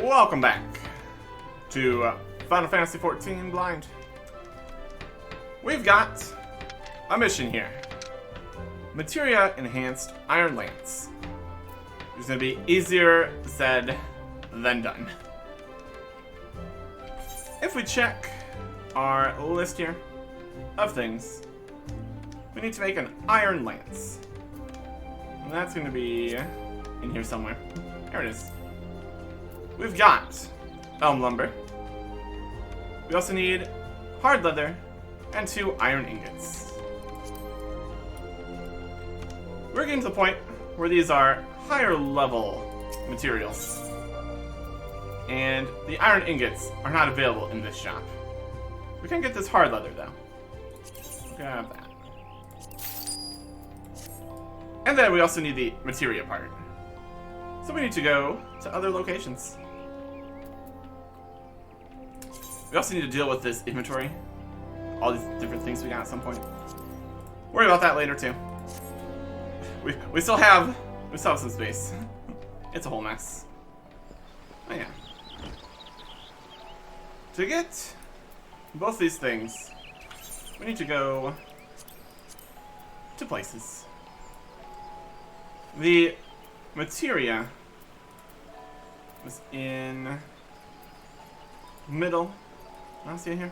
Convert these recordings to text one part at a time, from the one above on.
welcome back to Final Fantasy XIV Blind. We've got a mission here. Materia Enhanced Iron Lance. It's going to be easier said than done. If we check our list here of things, we need to make an Iron Lance. And that's going to be in here somewhere. There it is. We've got elm lumber. We also need hard leather and 2 iron ingots. We're getting to the point where these are higher level materials. And the iron ingots are not available in this shop. We can get this hard leather though. Grab that. And then we also need the materia part. So we need to go to other locations. We also need to deal with this inventory. All these different things we got at some point. Worry about that later too. We still have some space. It's a whole mess. Oh yeah. To get both these things, we need to go to places. The materia was in middle. Nausea here?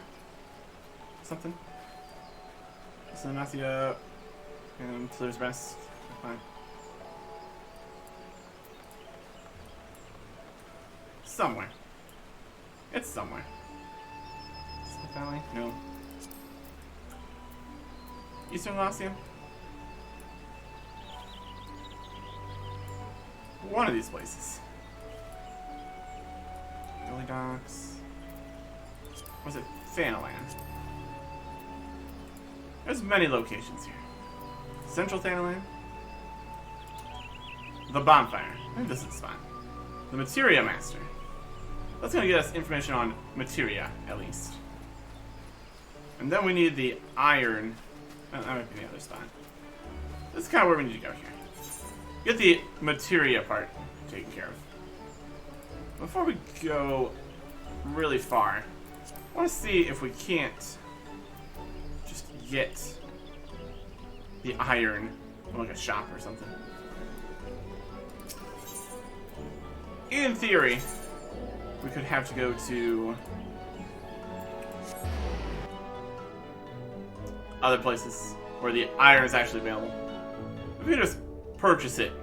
Something? So Nausea and Tiller's Rest. Fine. Somewhere. It's somewhere. Smith Valley? No. Eastern Nausea? One of these places. Early Docks. Was it Thanalan? There's many locations here. Central Thanalan. The Bonfire. I think this is fine. The Materia Master. That's going to get us information on materia, at least. And then we need the iron. That might be the other spot. This is kind of where we need to go here. Get the materia part taken care of. Before we go really far, I want to see if we can't just get the iron from like a shop or something. In theory, we could have to go to other places where the iron is actually available. We could just purchase it,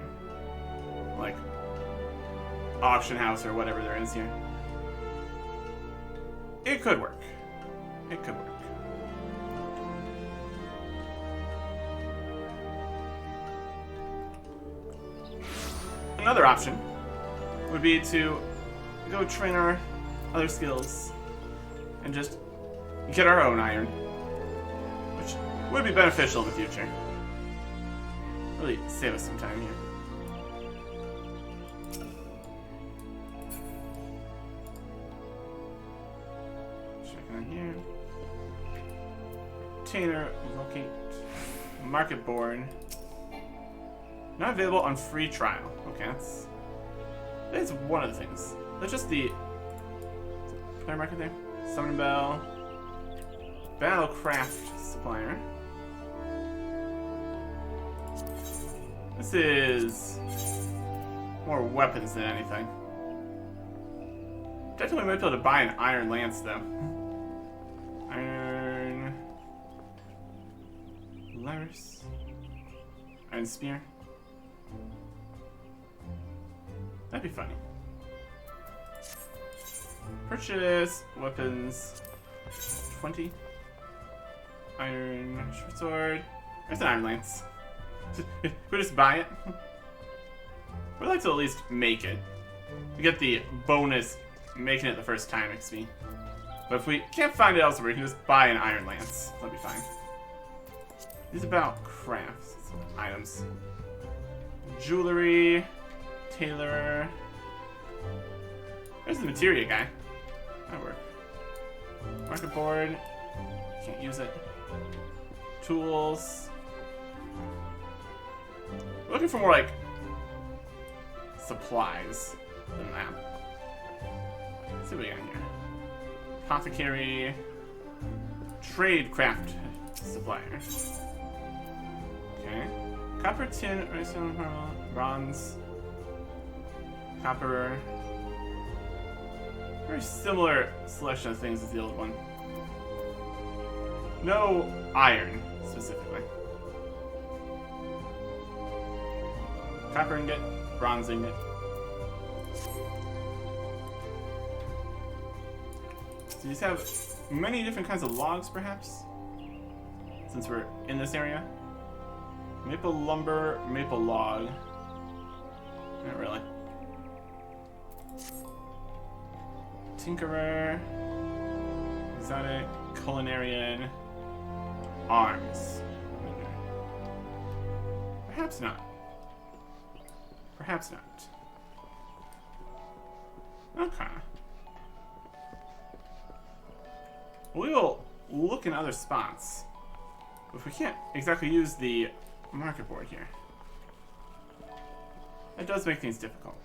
like auction house or whatever there is here. It could work. It could work. Another option would be to go train our other skills and just get our own iron, which would be beneficial in the future. Really save us some time here. Checking on here. Container, locate, market board. Not available on free trial. Okay, that's one of the things. That's just the player market there. Summon Bell. Battlecraft supplier. This is more weapons than anything. Technically, we might be able to buy an iron lance though. Iron Laris. Iron spear. That'd be funny. Purchase weapons 20. Iron short sword. There's an iron lance. We'll just buy it. We'd like to at least make it. We get the bonus making it the first time XP. But if we can't find it elsewhere, we can just buy an iron lance. That'll be fine. These are about crafts. Items. Jewelry. Tailor. There's the materia guy. That'll work. Market board. Can't use it. Tools. We're looking for more like supplies than that. see what we got here. Apothecary. Trade craft supplier. Okay. Copper, tin, bronze, copper. Very similar selection of things as the old one. No iron, specifically. Copper ingot, bronze ingot. So these have many different kinds of logs, perhaps? Since we're in this area. Maple lumber, maple log. Not really. Tinkerer. Exotic. Culinarian. Arms. Perhaps not. Perhaps not. Okay. We will look in other spots. If we can't exactly use the market board here, it does make things difficult.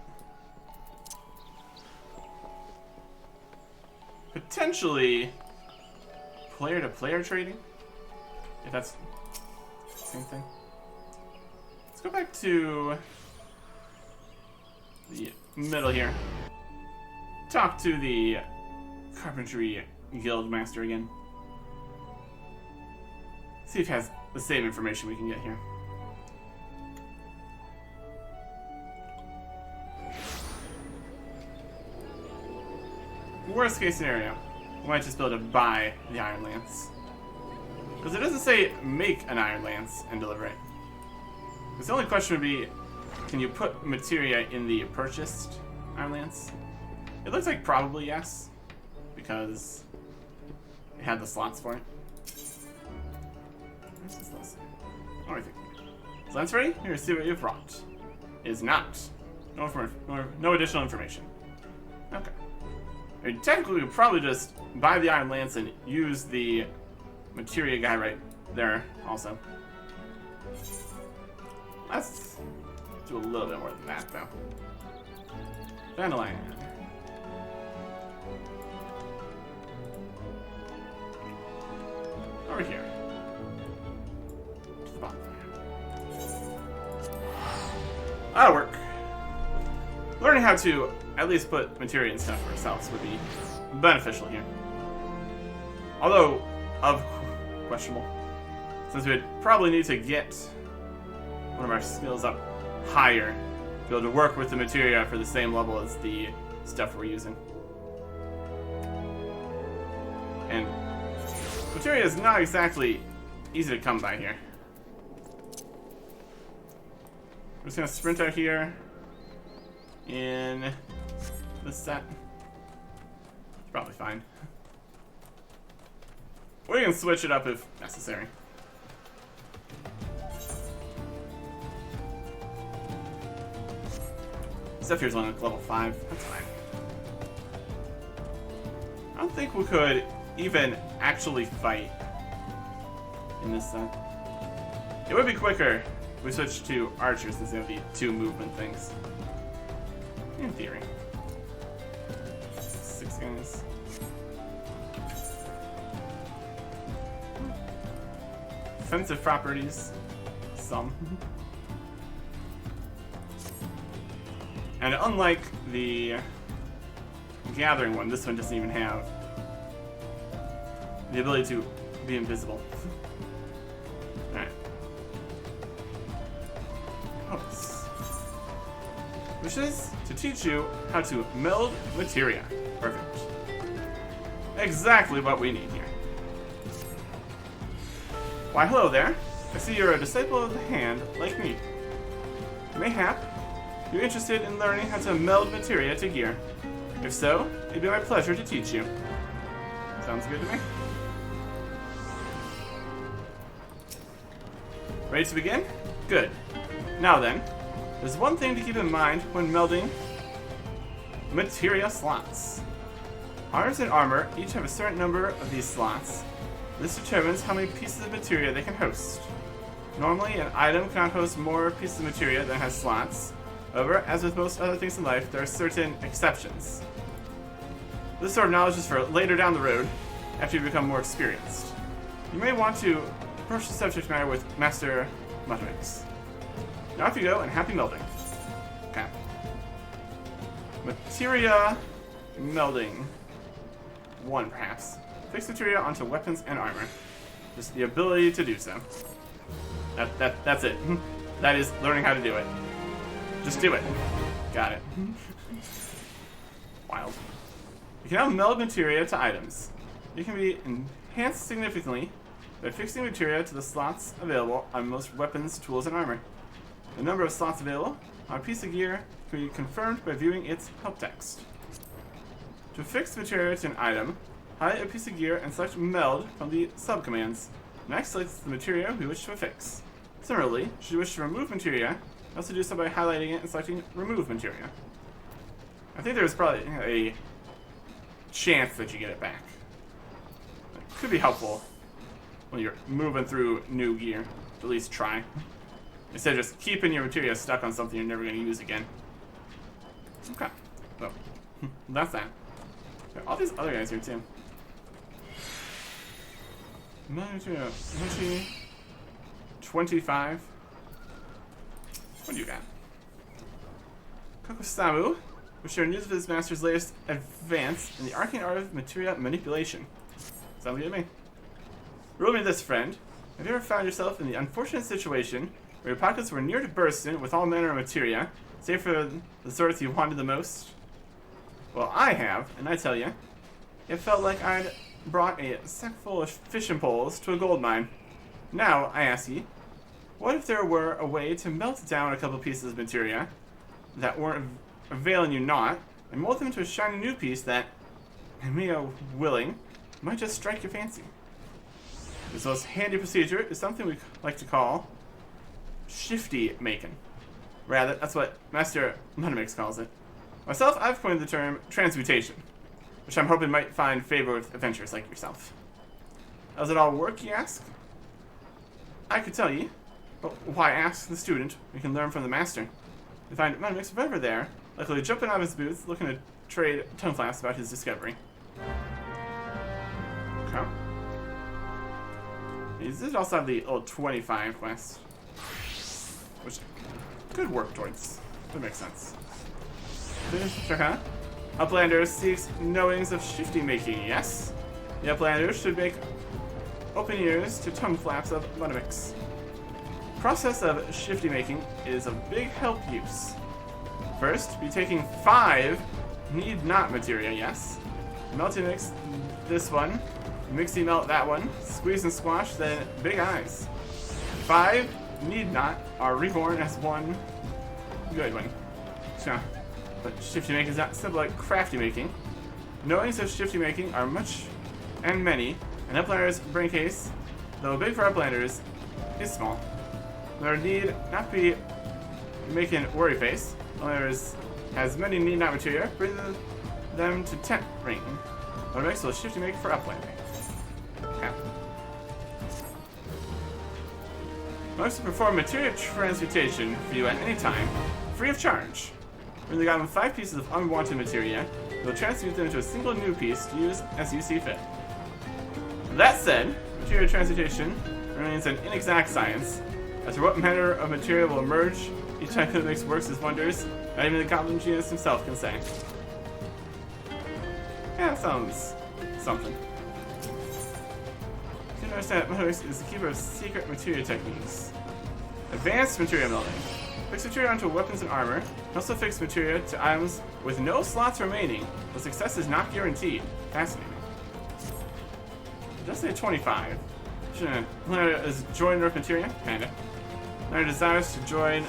Potentially player-to-player trading, if that's the same thing. Let's go back to the middle here. Talk to the carpentry guild master again. See if it has the same information we can get here. Worst case scenario, we might just be able to buy the Iron Lance. Because it doesn't say make an Iron Lance and deliver it. Because the only question would be, can you put materia in the purchased Iron Lance? It looks like probably yes, because it had the slots for it. Where's this list? Oh, I think. Is Lance ready? Here, see what you've brought. Is not. No additional information. Okay. I mean, technically, we could probably just buy the Iron Lance and use the materia guy right there also. Let's do a little bit more than that, though. Dandelion. Over here. To the bottom there. That'll work. Learning how to at least put materia and stuff for ourselves would be beneficial here. Although, questionable. Since we'd probably need to get one of our skills up higher to be able to work with the materia for the same level as the stuff we're using. And materia is not exactly easy to come by here. We're just gonna sprint out here in this set. It's probably fine. We can switch it up if necessary. Stuff here's only level 5. That's fine. I don't think we could even actually fight in this set. It would be quicker if we switched to archers since they have the 2 movement things. In theory. 6 guys. Defensive properties. Some. And unlike the gathering one, this one doesn't even have the ability to be invisible. Alright. Wishes to teach you how to meld materia. Perfect. Exactly what we need here. Why, hello there. I see you're a disciple of the hand, like me. Mayhap you're interested in learning how to meld materia to gear. If so, it'd be my pleasure to teach you. Sounds good to me. Ready to begin? Good. Now then, there's one thing to keep in mind when melding materia slots. Arms and armor each have a certain number of these slots. This determines how many pieces of materia they can host. Normally, an item cannot host more pieces of materia than has slots. However, as with most other things in life, there are certain exceptions. This sort of knowledge is for later down the road, after you become more experienced. You may want to approach the subject matter with Master Materia. Now off you go, and happy melding. Okay. Materia melding. 1, perhaps. Fix materia onto weapons and armor. Just the ability to do so. That's it. That is learning how to do it. Just do it. Got it. Wild. You can now meld materia to items. It can be enhanced significantly by fixing materia to the slots available on most weapons, tools, and armor. The number of slots available on a piece of gear can be confirmed by viewing its help text. To fix materia to an item, highlight a piece of gear and select Meld from the subcommands. Next, select the materia we wish to affix. Similarly, should you wish to remove materia, also do so by highlighting it and selecting Remove Materia. I think there's probably a chance that you get it back. It could be helpful when you're moving through new gear. At least try. Instead of just keeping your materia stuck on something you're never going to use again. Okay. Well, that's that. There are all these other guys here too. Materia. 25. What do you got? Kokosamu will share news of his master's latest advance in the arcane art of materia manipulation. Sounds good to me. Rule me this, friend. Have you ever found yourself in the unfortunate situation where your pockets were near to bursting with all manner of materia, save for the sorts you wanted the most? Well, I have, and I tell you, it felt like I'd brought a sack full of fishing poles to a gold mine. Now, I ask you, what if there were a way to melt down a couple pieces of materia that weren't availing you not, and mold them into a shiny new piece that, and me willing, might just strike your fancy? This most handy procedure is something we like to call shifty making. Rather, that's what Master Materia calls it. Myself, I've coined the term transmutation, which I'm hoping might find favor with adventurers like yourself. How does it all work, you ask? I could tell you, but why ask the student? We can learn from the master. We find Materia forever there, likely jumping out of his booth, looking to trade tongue flaps about his discovery. Okay. He did also have the old 25 quest, which could work towards. That makes sense. Okay. Uplander seeks knowings of shifty making, yes? The Uplander should make open ears to tongue flaps of Materia. Process of shifty making is of big help use. First, be taking 5 need not materia, yes? Melty mix this one, mixy melt that one, squeeze and squash, then big eyes. 5 need not are reborn as one good one. So, but shifty making is not simple like crafty making. Knowings of shifty making are much and many, and Uplander's brain case, though big for Uplanders, is small. There need not be making worry face. Uplanders has many need not materia, bring them to 10th ring. What makes will shifty make for Uplander. Okay. Most perform materia transmutation for you at any time, free of charge. When you got 5 pieces of unwanted materia, you'll transmute them into a single new piece to use as you see fit. That said, materia transmutation remains an inexact science. As to what manner of materia will emerge, each time it makes works as wonders, not even the goblin genius himself can say. Yeah, that sounds something. You can understand that Materia is the keeper of secret materia techniques. Advanced materia melding. Fix materia onto weapons and armor, and also fix materia to items with no slots remaining, but success is not guaranteed. Fascinating. Just say 25. Leonard is join Earth Materia? Kinda. Leonard desires to join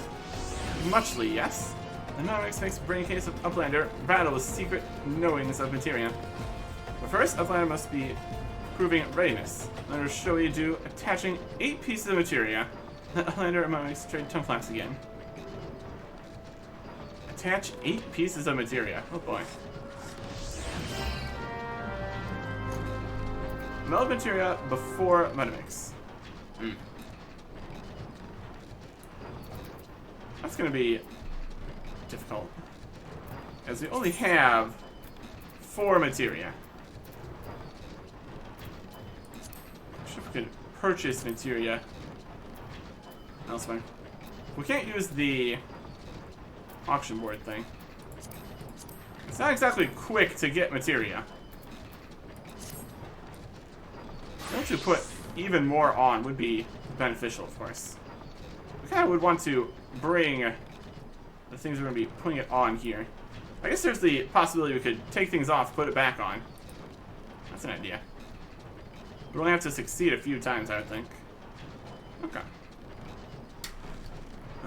muchly, yes? The Nominix makes brain case of Uplander rattle with secret knowings of Materia. But first, Uplander must be proving readiness. Leonard will show you do attaching 8 pieces of Materia. Uplander and Nominix trade tongue flaps again. Attach 8 pieces of Materia. Oh boy. Meld materia before Metamix. That's going to be difficult, as we only have for materia. I'm sure if we could purchase materia elsewhere. We can't use the auction board thing. It's not exactly quick to get materia. To put even more on would be beneficial, of course. We kind of would want to bring the things we're going to be putting it on here. I guess there's the possibility we could take things off, put it back on. That's an idea. We only have to succeed a few times, I would think. Okay.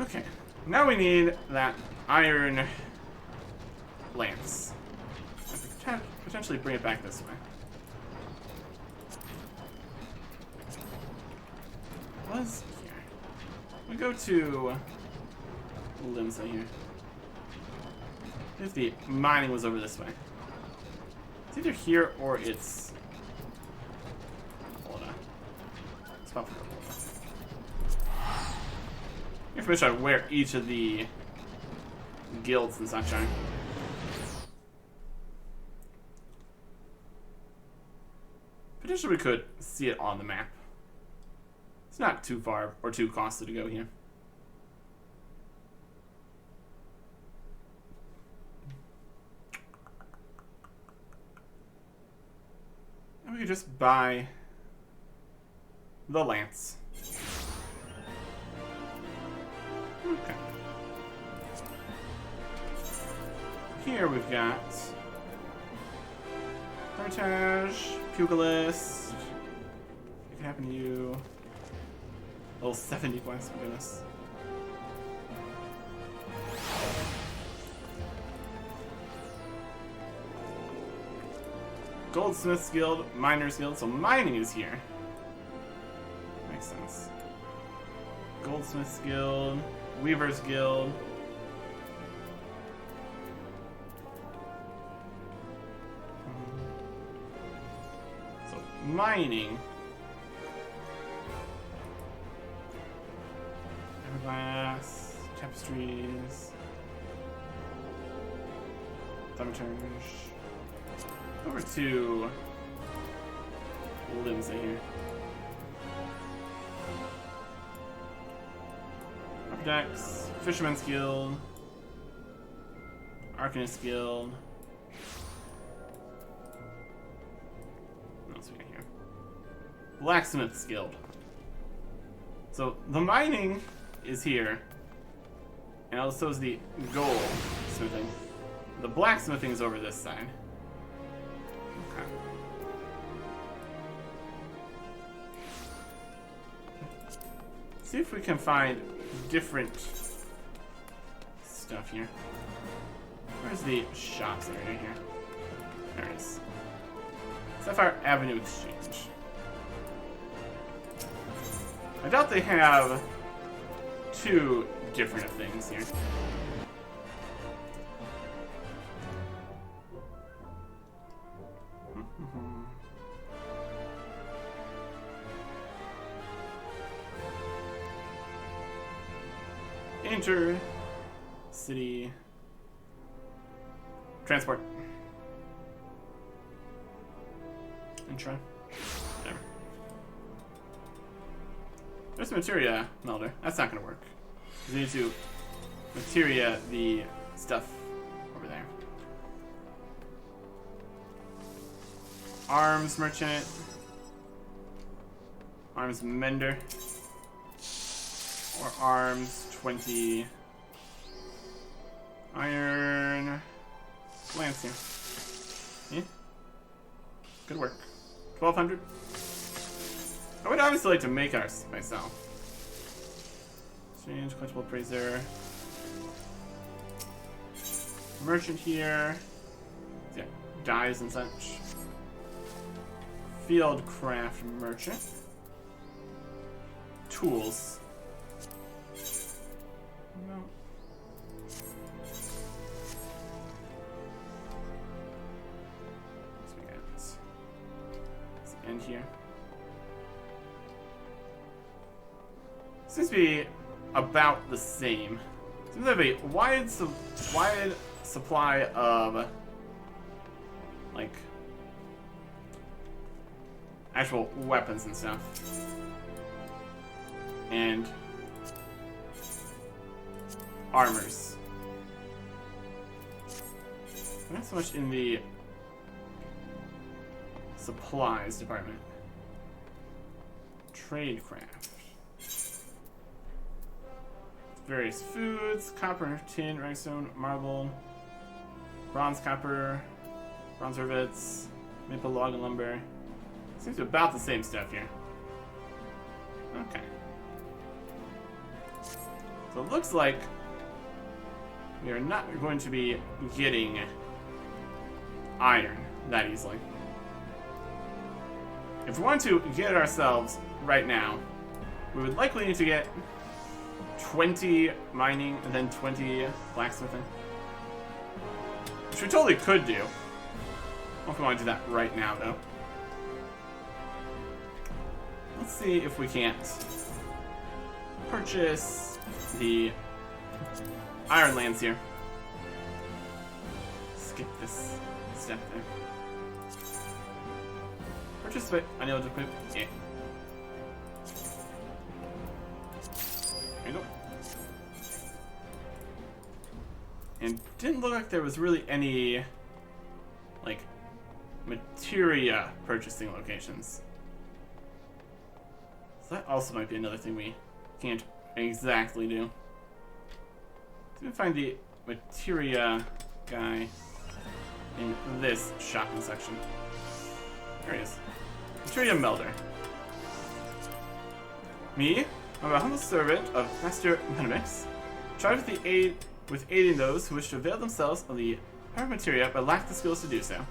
Okay. Now we need that iron lance. I could potentially bring it back this way. Was here. We go to Limsa here. If the mining was over this way. It's either here or it's. Hold on. It's not for information on where each of the guilds in Sunshine. Potentially we could see it on the map. It's not too far or too costly to go here. And we could just buy the lance. Okay. Here we've got Hermitage, Pugilist. What could happen to you? Level 70 points, my goodness. Goldsmith's Guild, Miner's Guild, so mining is here. Makes sense. Goldsmith's Guild, Weaver's Guild. So, mining. Glass, tapestries, thaumaturge. Over to Limsa here. Upper decks, Fisherman's Guild, Arcanist Guild. What else we got here? Blacksmith's Guild. So the mining is here, and also is the gold smithing. The blacksmithing is over this side. Okay. See if we can find different stuff here. Where's the shops area here? There it is. Sapphire Avenue Exchange. I doubt they have two different things here. Enter city transport. Intra. Whatever. There's a materia melder. That's not gonna work. We need to materia the stuff over there. Arms merchant. Arms mender. Or arms 20. Iron. Lance here. Yeah. Good work. 1200. I would obviously like to make ours myself. Exchange, collectible appraiser. Merchant here. Yeah, dyes and such. Field craft merchant. Tools. No. What's we got? Let's end here. Seems to be about the same. Seems to have a wide supply of like actual weapons and stuff. And armors. Not so much in the supplies department. Tradecraft. Various foods, copper, tin, rhinestone, marble, bronze, copper, bronze rivets, maple log and lumber. Seems to be about the same stuff here. Okay. So it looks like we are not going to be getting iron that easily. If we want to get it ourselves right now, we would likely need to get 20 mining and then 20 blacksmithing. Which we totally could do. I don't know if we want to do that right now, though. Let's see if we can't purchase the iron lands here. Skip this step there. Purchase, but unable to equip. Yeah. There you go. And didn't look like there was really any, like, materia purchasing locations. So that also might be another thing we can't exactly do. Let me find the materia guy in this shopping section. There he is. Materia Melder. Me, I'm a humble servant of Master Enix, charged with aiding those who wish to avail themselves of the power of materia but lack the skills to do so.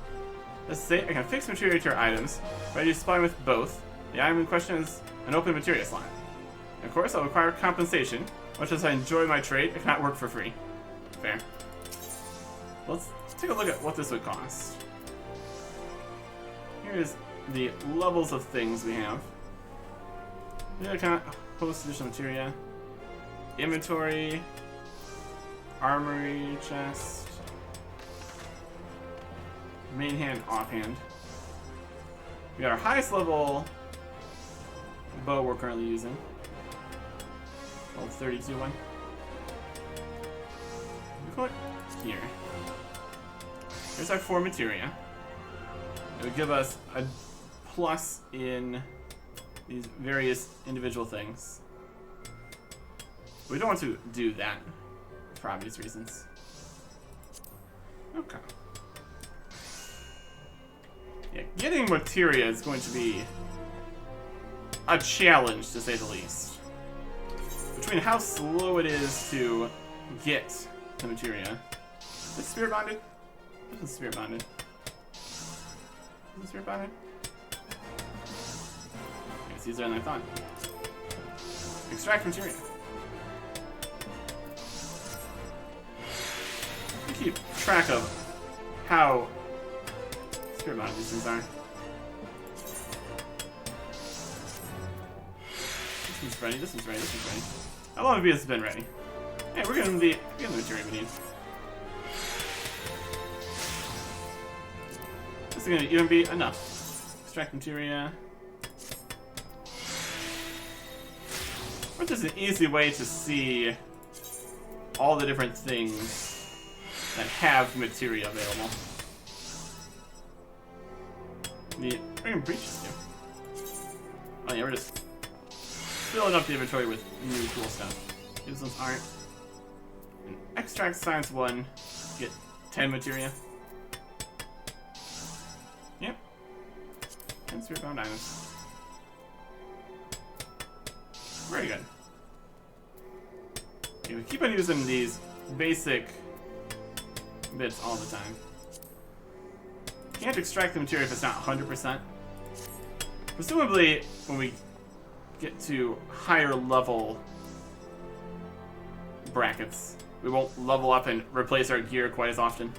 Let's say I can fix materia to your items, ready to supply with both. The item in question is an open materia slot. Of course, I'll require compensation. Much as I enjoy my trade, I cannot work for free. Fair. Let's take a look at what this would cost. Here's the levels of things we have. Yeah, kind of host additional materia. Inventory. Armory chest. Main hand, offhand. We got our highest level bow we're currently using. Level 32 one. We go here. Here's our 4 materia. It would give us a plus in these various individual things. We don't want to do that for obvious reasons. Okay. Yeah, getting materia is going to be a challenge, to say the least. Between how slow it is to get the materia. Is it spirit bonded? It isn't spirit bonded. Is it spirit bonded? Okay, it's easier than I thought. Extract materia. Keep track of how spirit bonded these things are. This one's ready, this one's ready, this one's ready. How long have you been ready? Hey, we're getting the materia we need. This is gonna even be enough. Extract materia. Or just an easy way to see all the different things that have materia available. The friggin' breaches do. Oh yeah, we're just filling up the inventory with new cool stuff. These ones aren't. And extract science 1, get 10 materia. Yep. 10 spirit bound items. Very good. Okay, we keep on using these basic bits all the time. Can't extract the material if it's not 100%. Presumably, when we get to higher level brackets, we won't level up and replace our gear quite as often.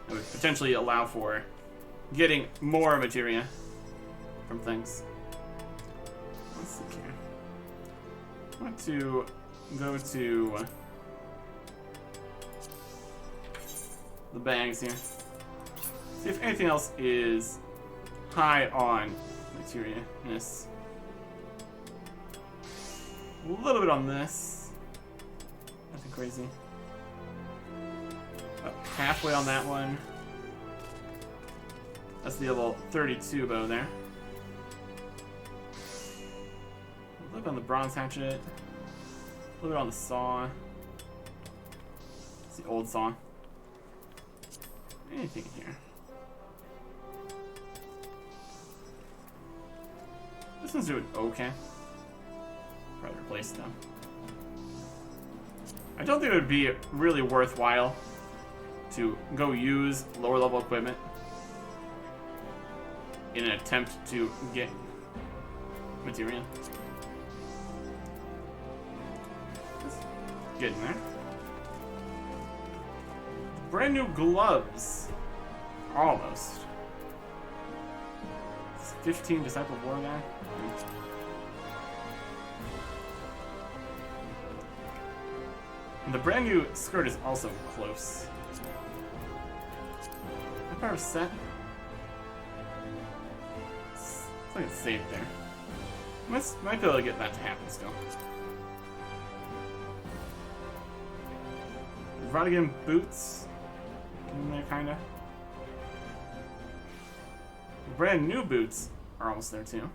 It would potentially allow for getting more materia from things. Let's see here. I want to go to the bags here. See if anything else is high on Materia-ness. A little bit on this. Nothing crazy. About halfway on that one. That's the level 32 bow there. A little bit on the bronze hatchet. A little bit on the saw. It's the old saw. Anything here? This one's doing okay. Probably replace them. I don't think it would be really worthwhile to go use lower level equipment in an attempt to get Materia. Let's get in there. Brand new gloves. Almost. It's 15 Disciple of War there. And the brand new skirt is also close. That part was set. It's like it's saved there. Might be able to get that to happen still. Rodigan boots. In there, kinda. Brand new boots are almost there too.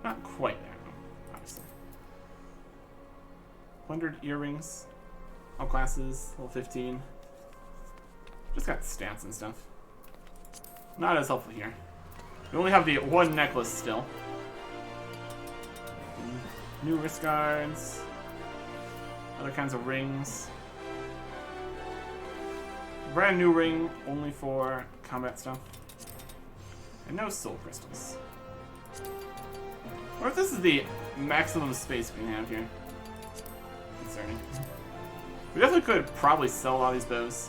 Not quite there, obviously. Plundered earrings. All classes, level 15. Just got stats and stuff. Not as helpful here. We only have the one necklace still. New wrist guards. Other kinds of rings. Brand new ring, only for combat stuff. And no soul crystals. Or if this is the maximum space we can have here. Concerning. We definitely could probably sell a lot of these bows.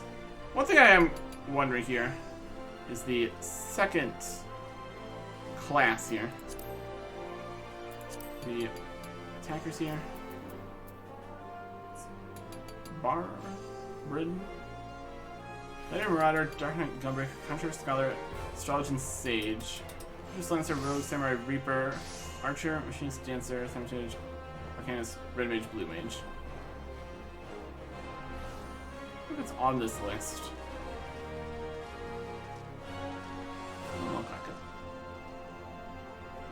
One thing I am wondering here is the second class here. The attackers here. Brin. Knight Marauder, Dark Knight Gunbreaker, Conjurer Scholar, Astrologian Sage, Just Lancer, Rogue, Samurai, Reaper, Archer, Machinist, Dancer, Thaumaturge, Arcanist, Red Mage, Blue Mage. I think it's on this list. Oh, okay.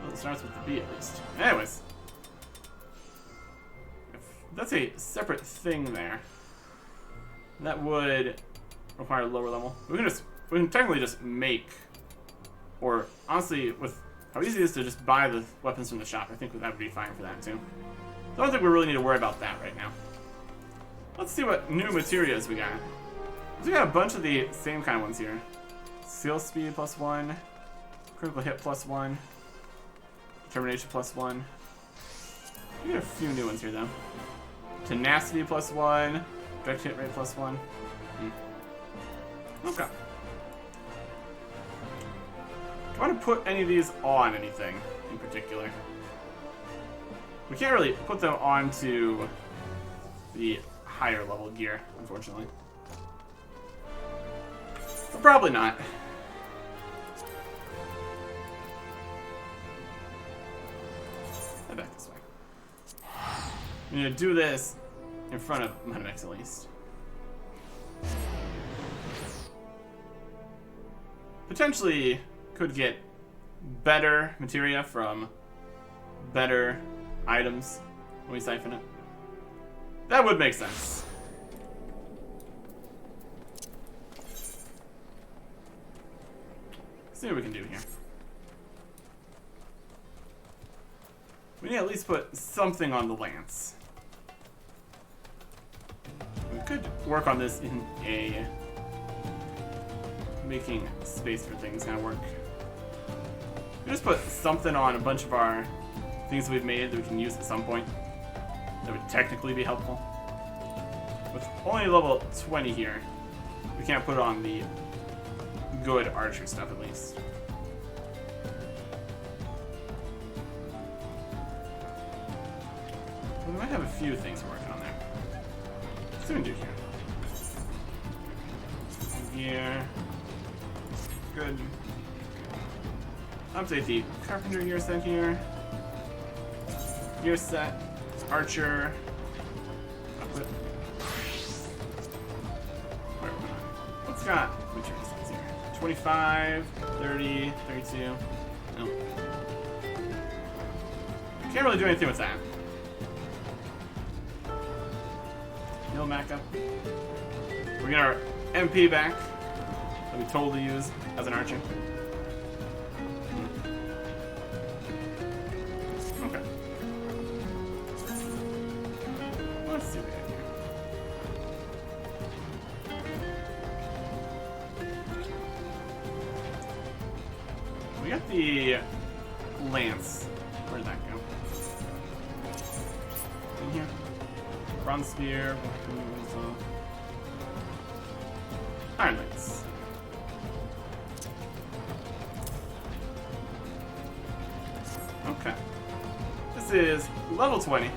Well, it starts with the B at least. Anyways. If that's a separate thing there. That would require lower level. We can technically just make, or honestly, with how easy it is to just buy the weapons from the shop, I think that would be fine for that too. I don't think we really need to worry about that right now. Let's see what new materials we got. We got a bunch of the same kind of ones here. Seal speed +1, critical hit +1, determination +1. We got a few new ones here though. Tenacity +1. Direct hit rate +1. Okay. Do I want to put any of these on anything in particular? We can't really put them onto the higher level gear, unfortunately. But probably not. Head back this way. I'm gonna do this in front of Enix at least. Potentially could get better materia from better items when we siphon it. That would make sense. Let's see what we can do here. We need to at least put something on the lance. We could work on this in a making space for things kind of work. We just put something on a bunch of our things we've made that we can use at some point. That would technically be helpful. With only level 20 here, we can't put on the good archer stuff at least. We might have a few things we're working on there. Let's see what we can do here. Gear. good. Update the carpenter gear set here. Gear set, archer. Equip. What's got material sets here? 25, 30, 32. No. Can't really do anything with that. No backup. We get our MP back that we totally use as an archer. Okay. Let's see what we have here. We got the lance. Where'd that go? In here. Bronze spear. Iron lance. Okay. This is level 20.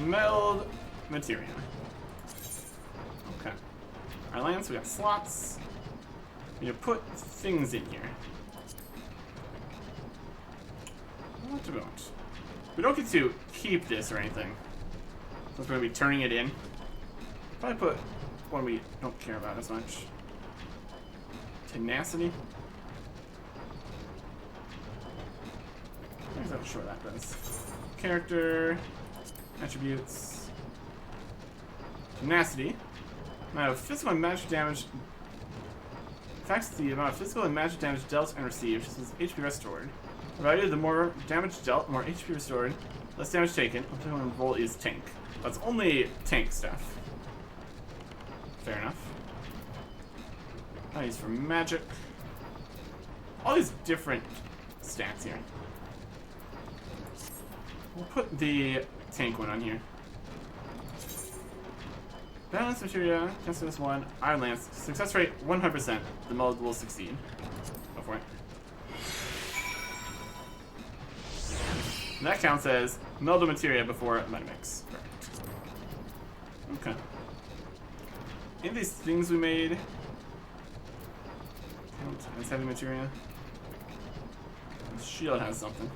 Meld Materia. Okay. Our lance, we got slots. We need to put things in here. What do we want? We don't get to keep this or anything. So we're going to be turning it in. Probably put one we don't care about as much. Tenacity. I'm not sure what that does. Character. Attributes. Tenacity. Amount of physical and magic damage. Affects the amount of physical and magic damage dealt and received. This is HP restored. Provided the more damage dealt, more HP restored, less damage taken. Until when roll is tank. That's only tank stuff. Fair enough. I use for magic. All these different stats here. We'll put the tank one on here. Balance Materia, cancel this one. Iron Lance, success rate 100%. The meld will succeed. Go for it. And that counts as meld Materia before Metamix. Perfect. Okay. In these things we made, count as heavy Materia. The shield has something.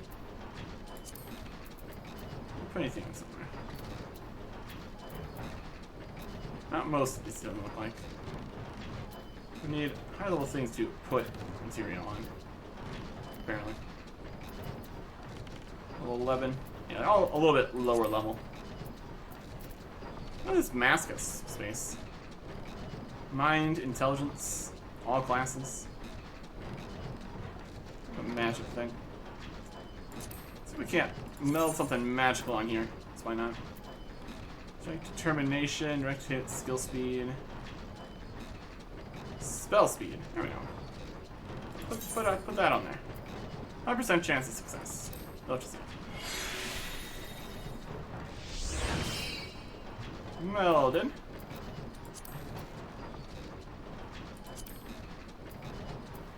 Put anything in somewhere. Not most of these doesn't look like. We need high level things to put material on. Apparently. Level 11. Yeah, all a little bit lower level. What is Mascus space? Mind, intelligence, all classes. A magic thing. So we can't meld something magical on here. So why not? Direct determination, direct hit, skill speed, spell speed. There we go. Put that on there. 100% chance of success. We'll have to see. Melded.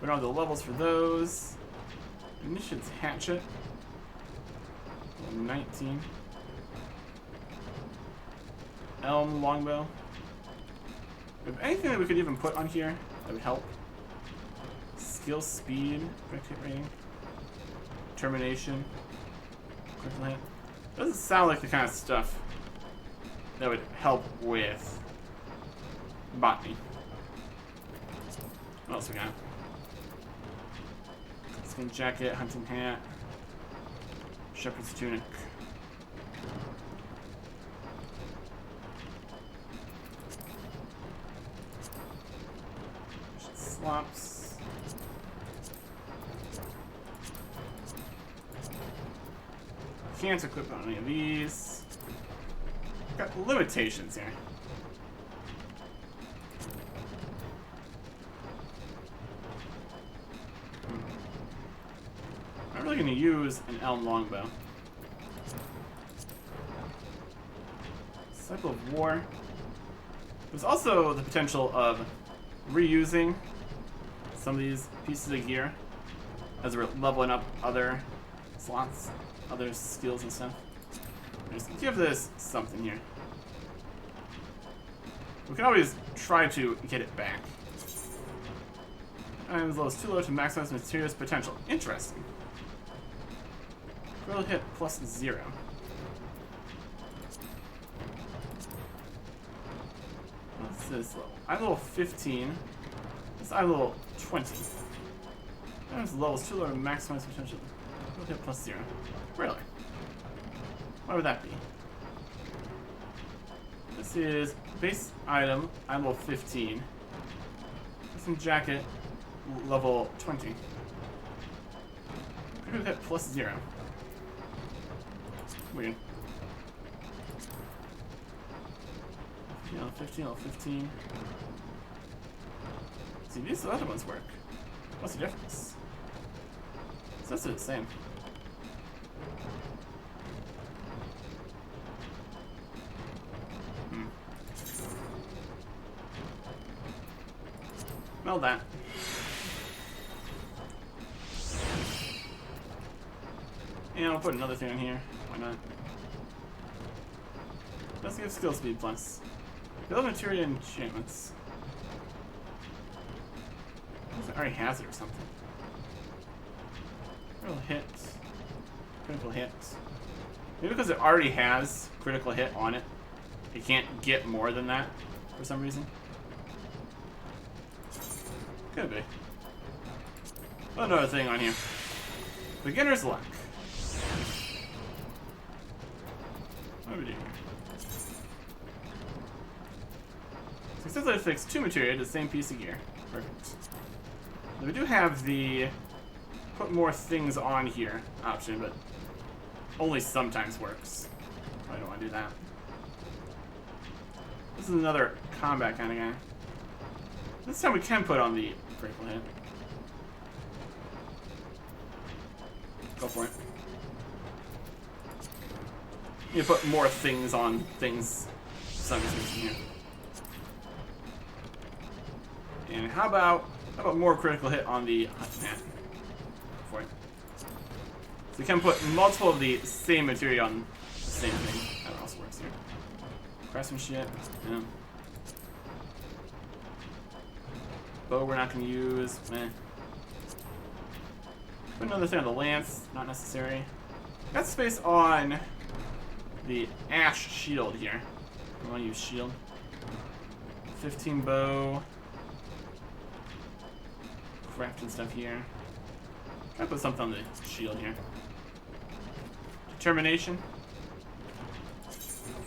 We don't have the levels for those. Initiate's hatchet. 19. Elm longbow. If anything that we could even put on here that would help. Skill speed, quick hit rating, determination, critical hit. Doesn't sound like the kind of stuff that would help with botany. What else we got? Skin jacket, hunting hat, shepherd's tunic. Slops. Can't equip on any of these. Got limitations here. I'm really going to use an elm longbow. Cycle of War. There's also the potential of reusing some of these pieces of gear as we're leveling up other slots, other skills and stuff. Just give this something here. We can always try to get it back. And as low as too low to maximize Materia's potential. Interesting. Critical hit plus 0. What's this level? I'm level 15. This I'm level 20. That levels too low to maximize potential. Critical hit plus 0. Really? Why would that be? This is base item. I'm level 15. Custom jacket. Level 20. Critical hit plus 0. Weird. Level 15, level 15. See, these other ones work. What's the difference? So that's the same. Meld that. And I'll put another thing on here. Why not? Let's give skill speed plus. Build materia enchantments. It already has it or something. Critical hit. Critical hit. Maybe because it already has critical hit on it, it can't get more than that for some reason. Could be. Another thing on here. Beginner's luck. What do we do here? Successfully affix 2 materia to the same piece of gear. Perfect. Now we do have the put more things on here option, but only sometimes works. I don't want to do that. This is another combat kind of guy. This time we can put on the critical hit. Go for it. You put more things on things for some reason here. And how about more critical hit on the hunting hat? Go for it. So you can put multiple of the same material on the same thing. That also works here. Craftsmanship, yeah. Bow we're not going to use. Meh. Put another thing on the lance. Not necessary. Got space on the ash shield here. I want to use shield. 15 bow. Crafting stuff here. Try to put something on the shield here. Determination. Go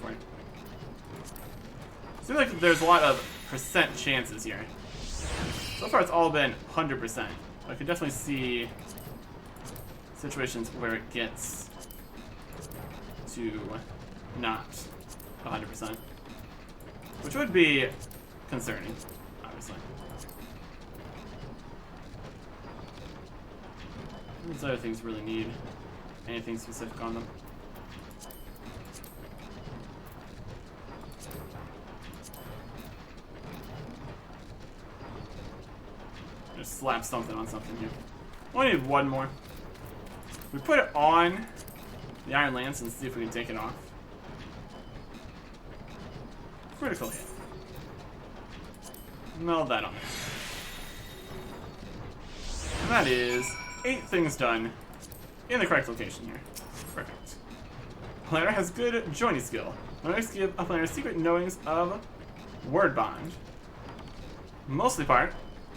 for it. Seems like there's a lot of percent chances here. So far it's all been 100%. I could definitely see situations where it gets to not 100%. Which would be concerning, obviously. These other things really need anything specific on them. Just slap something on something here. Only need one more. We put it on the Iron Lance and see if we can take it off. Critical hit. Meld that on there. And that is 8 things done in the correct location here. Perfect. Player has good joining skill. Learners give a player secret knowings of word bond. Mostly part.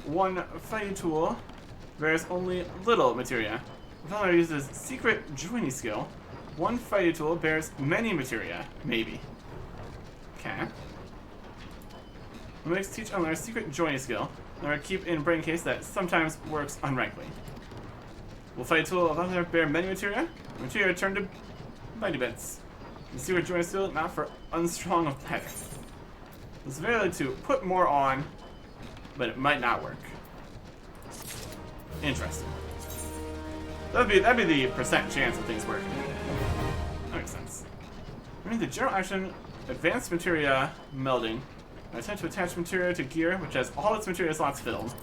1 fighting tool bears only little materia. The player uses secret joining skill. 1 fighting tool bears many materia. Maybe. Okay. Makes teach a learner secret joining skill. Learner keep in brain case that sometimes works unrankly. Will fight tool of other bear many materia. Materia turn to mighty bits. The secret joining skill not for unstrong of platter. It's available to put more on, but it might not work. Interesting. That'd be the percent chance of things working. That makes sense. I mean the general action advanced materia melding. I attempt to attach materia to gear which has all its materia slots filled.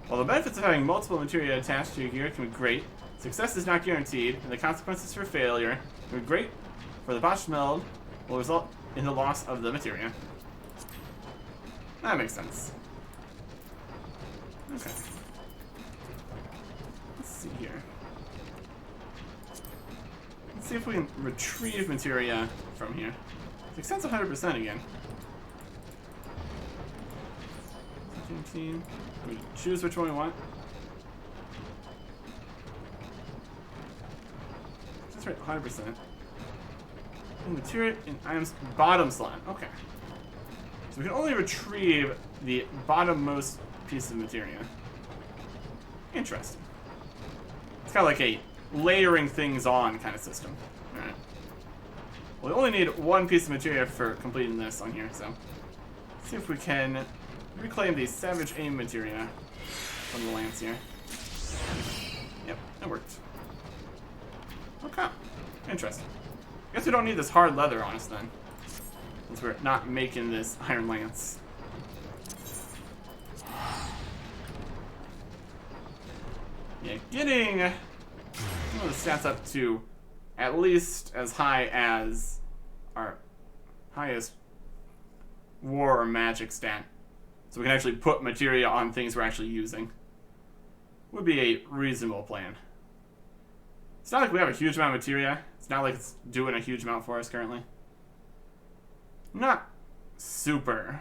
While the benefits of having multiple materia attached to your gear can be great, success is not guaranteed, and the consequences for failure can be great for the botched meld will result in the loss of the materia. That makes sense. Okay. Let's see here. Let's see if we can retrieve materia from here. It extends 100% again. 17. We choose which one we want. That's right, 100%. And materia in items bottom slot. Okay. So we can only retrieve the bottommost piece of materia. Interesting. It's kind of like a layering things on kind of system. Alright. Well, we only need one piece of materia for completing this on here, so let's see if we can reclaim the Savage Aim materia from the lance here. Yep, it worked. Okay. Interesting. Guess we don't need this hard leather on us then, since we're not making this iron lance. Yeah, getting the stats up to at least as high as our highest war or magic stat, so we can actually put materia on things we're actually using, would be a reasonable plan. It's not like we have a huge amount of materia. It's not like it's doing a huge amount for us currently. Not super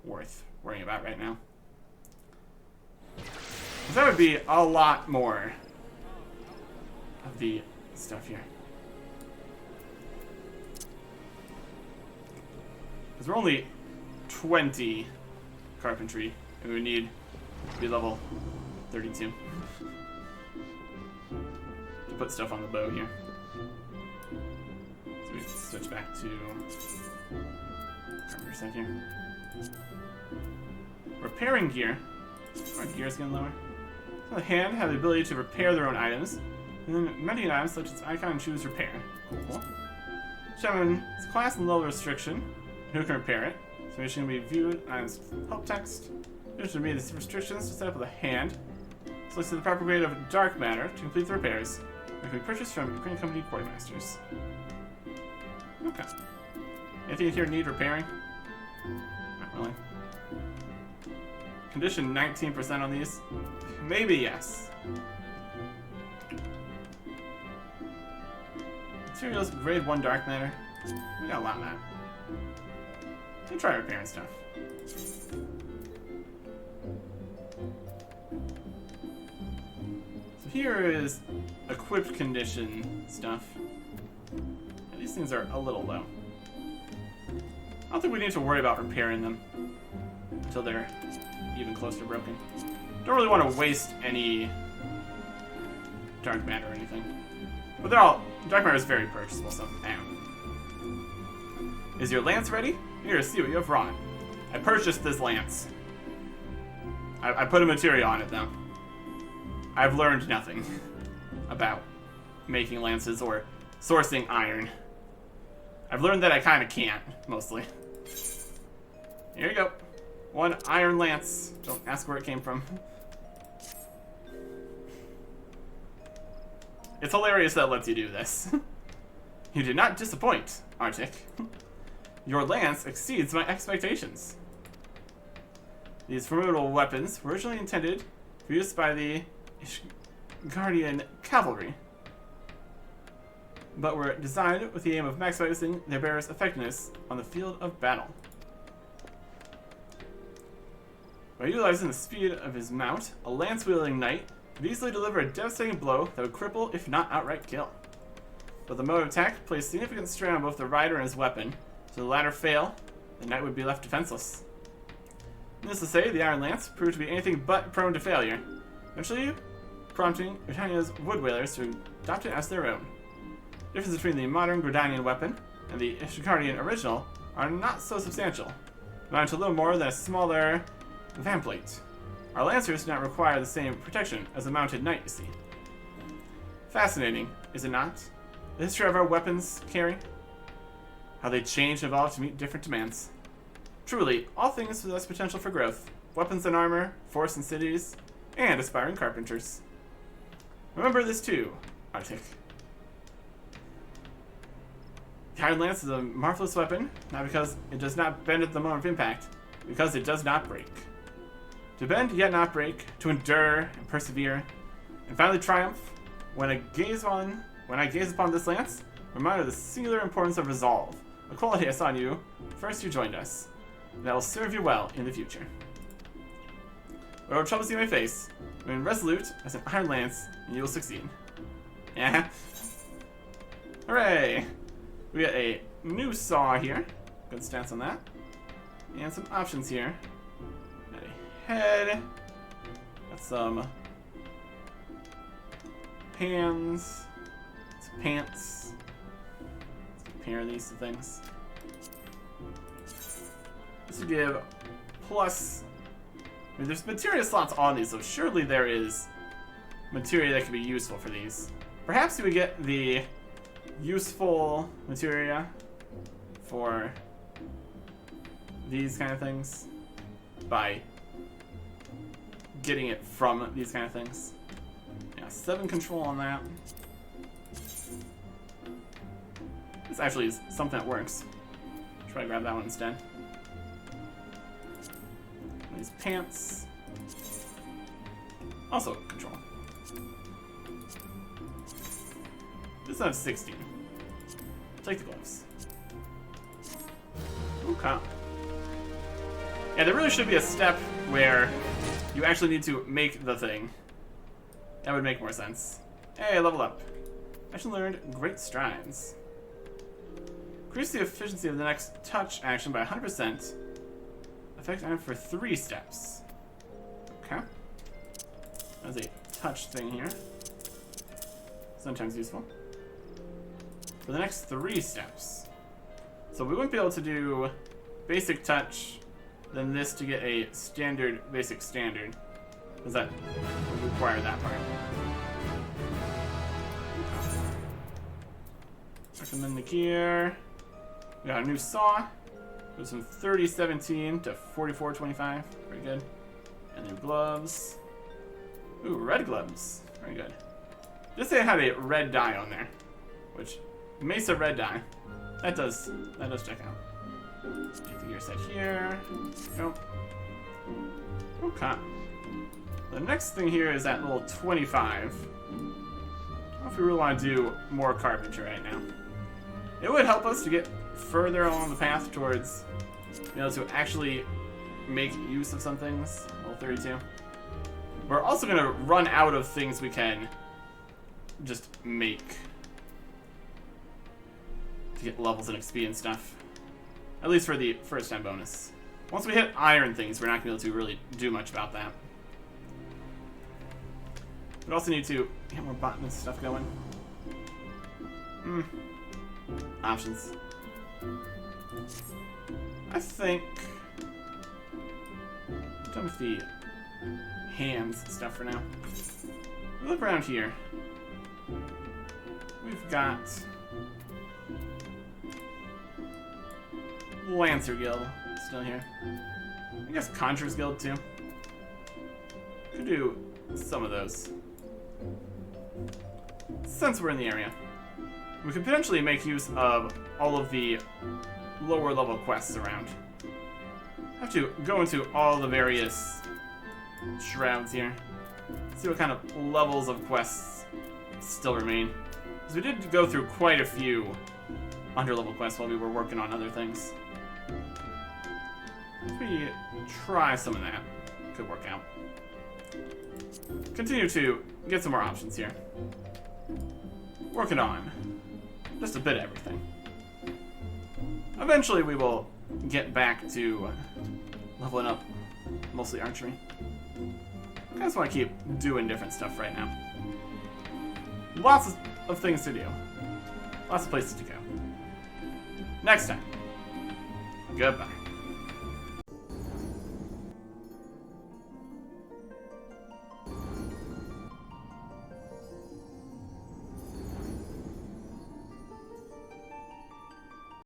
worth worrying about right now. That would be a lot more of the stuff here. Because we're only 20 carpentry, and we need to be level 32 to put stuff on the bow here. So we switch back to carpenter set here. Repairing gear. Our gear's getting lower. On the hand, have the ability to repair their own items, and then mending items such as icon choose repair. Cool. Shaman is class and level restriction. Who can repair it? So it's going to be viewed as help text. There's going to be the restrictions to set up with a hand. Select the proper grade of dark matter to complete the repairs. It can be purchased from Ukraine Company Quartermasters. Okay. Anything here need repairing? Not really. Condition 19% on these. Maybe yes. Materials grade 1 dark matter. We got a lot of that. We can try repairing stuff. So here is equipped condition stuff. Yeah, these things are a little low. I don't think we need to worry about repairing them until they're even close to broken. Don't really want to waste any dark matter or anything. But they're all... Dark matter is very purchasable, so... Is your lance ready? Here, see what you have wrought. I purchased this lance. I put a materia on it, though. I've learned nothing about making lances or sourcing iron. I've learned that I kind of can't, mostly. Here you go. 1 iron lance. Don't ask where it came from. It's hilarious that it lets you do this. You did not disappoint, Arctic. Your lance exceeds my expectations. These formidable weapons were originally intended for use by the Guardian Cavalry, but were designed with the aim of maximizing their bearer's effectiveness on the field of battle. By utilizing the speed of his mount, a lance-wielding knight could easily deliver a devastating blow that would cripple, if not outright kill. But the mode of attack placed significant strain on both the rider and his weapon. Should the latter fail, the knight would be left defenseless. Needless to say, the Iron Lance proved to be anything but prone to failure, eventually prompting Gridania's wood whalers to adopt it as their own. The difference between the modern Gridanian weapon and the Ishgarian original are not so substantial, amounting to little more than a smaller vamplate. Our lancers do not require the same protection as a mounted knight, you see. Fascinating, is it not? The history of our weapons carry? How they change and evolve to meet different demands. Truly, all things possess potential for growth. Weapons and armor, force and cities, and aspiring carpenters. Remember this too, Arctic. The Iron Lance is a marvelous weapon, not because it does not bend at the moment of impact, because it does not break. To bend yet not break, to endure and persevere, and finally triumph. When I gaze upon this lance, reminder of the singular importance of resolve, a quality I saw in you first you joined us, and that will serve you well in the future. Whatever troubles you may face, remain resolute as an iron lance, and you will succeed. Yeah. Hooray! We got a new saw here. Good stats on that. And some options here. Got a head. Got some hands. Some pants. Let's compare these to things. This would give plus. I mean, there's materia slots on these, so surely there is materia that could be useful for these. Perhaps we would get the useful materia for these kind of things by getting it from these kind of things. Yeah, 7 control on that. This actually is something that works. Try to grab that one instead. These pants. Also control. This one has 16. Take the gloves. Okay. Yeah, there really should be a step where you actually need to make the thing. That would make more sense. Hey, level up. Action learned, great strides. Increase the efficiency of the next touch action by 100%. Effect item for 3 steps. Okay. There's a touch thing here. Sometimes useful. For the next 3 steps. So we wouldn't be able to do basic touch, then this to get a standard, basic standard. Because that would require that part. Recommend the gear. We got a new saw. Goes from 3017 to 4425. Very good. And new gloves. Ooh, red gloves. Very good. Just say it had a red dye on there. Which, Mesa red dye. That does check out. Get the gear set here. Go. Okay. The next thing here is that little 25. I don't know if we really want to do more carpentry right now. It would help us to get further along the path towards being able to actually make use of some things. Level 32. We're also going to run out of things we can just make to get levels and XP and stuff. At least for the first time bonus. Once we hit iron things, we're not going to be able to really do much about that. We also need to get more botanist stuff going. Options. I think I'm done with the hands stuff for now. We look around here. We've got Lancer Guild still here. I guess Conjurer's Guild too. Could do some of those. Since we're in the area, we could potentially make use of all of the lower level quests around. I have to go into all the various shrouds here. See what kind of levels of quests still remain. Because we did go through quite a few underlevel quests while we were working on other things. If we try some of that, could work out. Continue to get some more options here. Working on just a bit of everything. Eventually we will get back to leveling up mostly archery. I just want to keep doing different stuff right now. Lots of things to do. Lots of places to go. Next time. Goodbye.